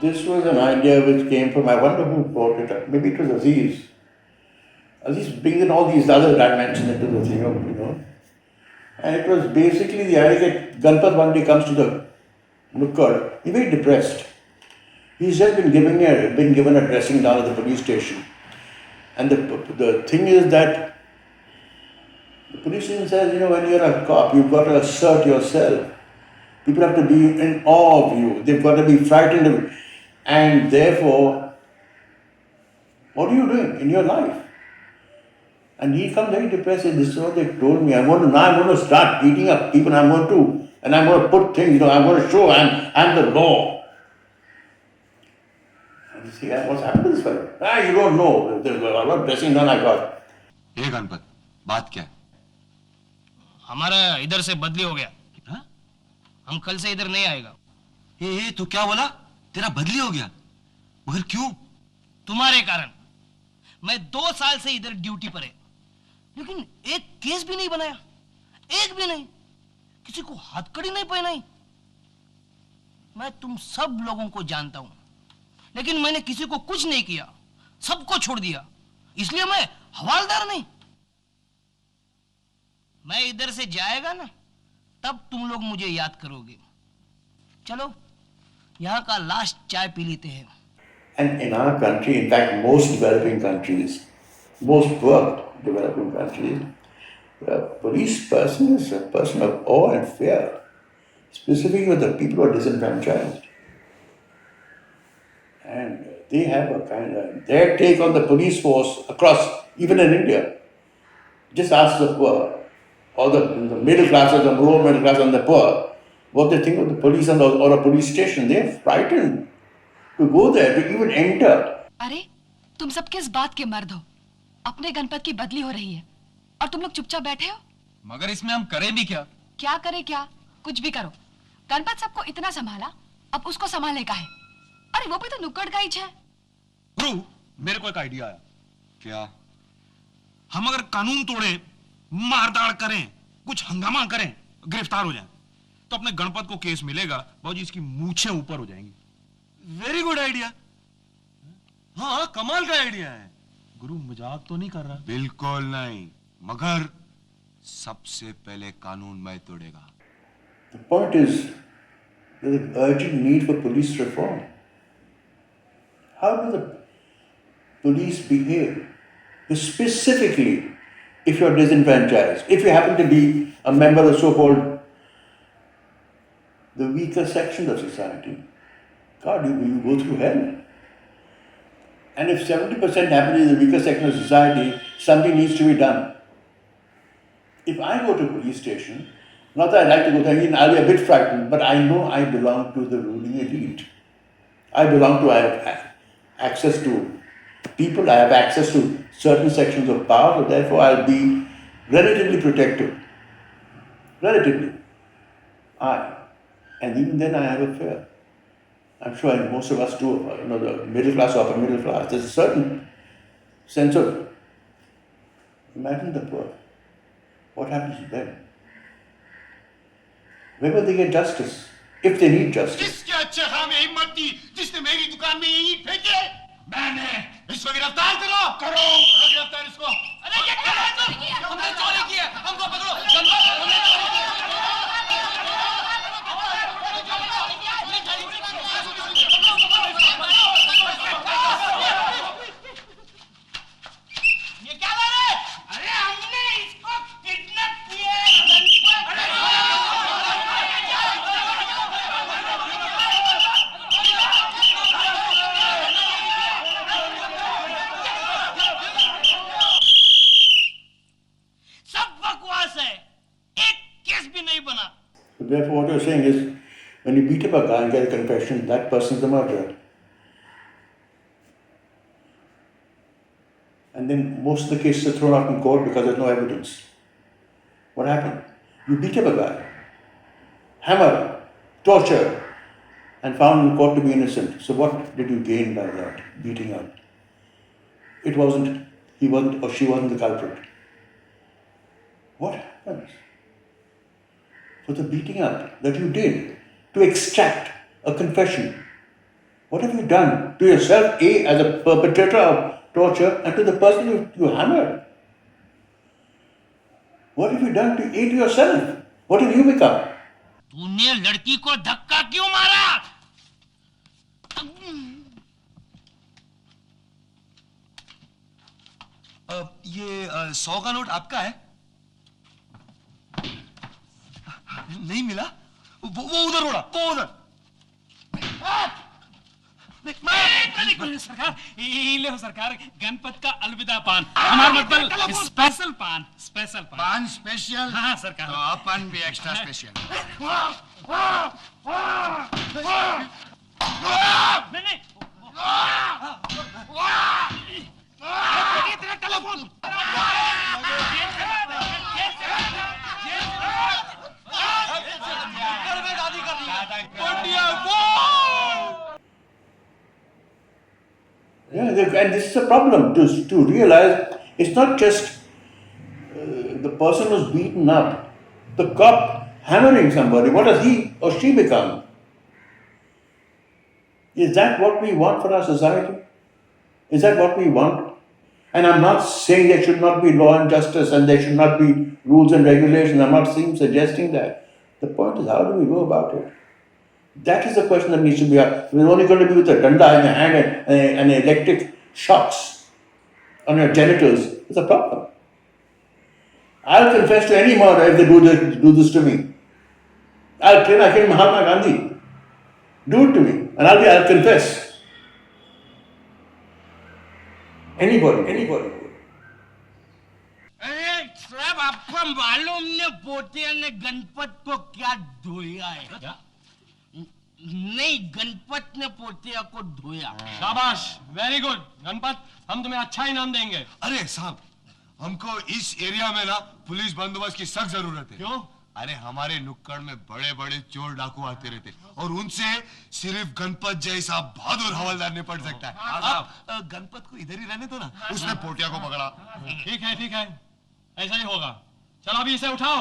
This was an idea which came from, I wonder who brought it up. Maybe it was Aziz. Aziz brings in all these other dimensions into the thing, And it was basically the idea that Ganpat one day comes to the Nukkad, he's very depressed. He's just been given a dressing down at the police station. And the thing is that the police station says, when you're a cop, you've got to assert yourself. People have to be in awe of you. They've got to be frightened of you. And therefore, what are you doing in your life? And he comes very depressed and this is what they told me. I'm going to start beating up people. I'm going to put things, I'm going to show I'm the law. And you see, what's happened to this fellow? You don't know. There's a lot of dressing done I got. ये गणपत बात क्या है? हमारा इधर से बदली हो गया। हाँ? हम कल से इधर नहीं आएगा। ये तू क्या बोला? तेरा बदली हो गया? मगर क्यों? तुम्हारे कारण। मैं 2 साल से इधर ड्यूटी पर है, लेकिन एक केस भी नहीं बनाया, एक भी नहीं, किसी को हथकड़ी नहीं पहनाई। मैं तुम सब लोगों को जानता हूं, लेकिन मैंने किसी को कुछ नहीं किया, सबको छोड़ दिया, इसलिए मैं हवालदार नहीं। मैं इधर से जाएगा ना, तब तुम लोग मुझे याद करोगे। चलो यहाँ का लास्ट चाय पी लेते हैं। And in our country, in fact, most developing countries, most poor developing countries, a police person is a person of awe and fear, specifically with the people who are disenfranchised. And they have a kind of, their take on the police force across, even in India, just ask the poor, or the middle classes, the lower middle class and the poor, what they think of the police or a police station. They're frightened to go there, to even enter. अरे तुम सब किस बात के मर्द हो? अपने गणपत की बदली हो रही है और तुम लोग चुपचाप बैठे हो। मगर इसमें हम करें भी क्या? क्या करे क्या? कुछ भी करो। गणपत सबको इतना संभाला, अब उसको संभालने का है। अरे वो भी तो नुक्कड़ का ही है। गुरु, मेरे को एक आइडिया आया। क्या? हम अगर कानून तोड़े, मारदाड़ करें, कुछ हंगामा करें, गिरफ्तार हो जाएं, तो अपने गणपत को केस मिलेगा, बाबूजी इसकी मूछें ऊपर हो जाएंगी। Very good idea. हाँ, कमाल का आइडिया है। गुरु मजाक तो नहीं कर रहा? बिल्कुल नहीं, मगर सबसे पहले कानून मैं तोड़ेगा। The point is, there's an urgent need for police reform. How do the police behave? Specifically, if you're disenfranchised, if you happen to be a member of so-called the weaker section of society, God, you go through hell. And if 70% happens in the weaker section of society, something needs to be done. If I go to a police station, not that I like to go there, I'll be a bit frightened, but I know I belong to the ruling elite. I have access to people, I have access to certain sections of power, so therefore I'll be relatively protective. Relatively. And even then I have a fear. I'm sure most of us do, the middle class or upper middle class, there's a certain sense of, imagine the poor. What happens to them? Where will they get justice? If they need justice. किसके अच्छे खाम में हिम्मत थी जिसने मेरी दुकान में ये ईंट फेंके? मैंने। इसको गिरफ्तार करो। गिरफ्तार इसको। अरे ये क्या चोरी किया? हमने चोरी किया, हमको पकड़ो। हमने चोरी किया। ये क्या कर रहे? अरे हमने इसको किडनैप किया। सब बकवास है, एक केस भी नहीं बना। So therefore what you're saying is, when you beat up a guy and get a confession, that person's the murderer. And then most of the cases are thrown out in court because there's no evidence. What happened? You beat up a guy, hammered, tortured, and found in court to be innocent. So what did you gain by that beating up? He wasn't or she wasn't the culprit. What happens? For the beating up that you did to extract a confession, What have you done to yourself, A, as a perpetrator of torture, and to the person you hammered? What have you done to A, to yourself? What have you become? तूने लड़की को धक्का क्यों मारा? ये 100 का note आपका है? नहीं मिला? वो उधर उड़ा, वो उधर। सरकार ये ले हो सरकार गणपत का अलविदा पान हमारा मतलब स्पेशल पान पान स्पेशल? हाँ सरकार तो अपन भी एक्स्ट्रा स्पेशल। नहीं Yeah, and this is a problem to realize it's not just the person who's beaten up, the cop hammering somebody. What does he or she become? Is that what we want for our society? Is that what we want? And I'm not saying there should not be law and justice and there should not be rules and regulations. I'm not suggesting that. The point is, how do we go about it? That is the question that needs to be asked. We're only going to be with a danda in your hand and electric shocks on your genitals. It's a problem. I'll confess to any murder if they do this to me. I'll claim I killed Mahatma Gandhi. Do it to me, and I'll confess. Anybody. अरे साहब आपको मालूम ने पोतिया ने गणपत को क्या धोया है? नहीं, गणपत ने पोतिया को धोया। शाबाश वेरी गुड गणपत हम तुम्हें अच्छा इनाम देंगे। अरे साहब, हमको इस एरिया में ना पुलिस बंदोबस्त की सख्त जरूरत है। क्यों? अरे हमारे नुक्कड़ में बड़े बड़े चोर डाकू आते रहते और उनसे सिर्फ गणपत जैसा बहादुर हवलदार निपट सकता है। अब गणपत को इधर ही रहने दो ना, उसने पोटिया को पकड़ा। ठीक है ऐसा ही होगा। चलो अभी इसे उठाओ।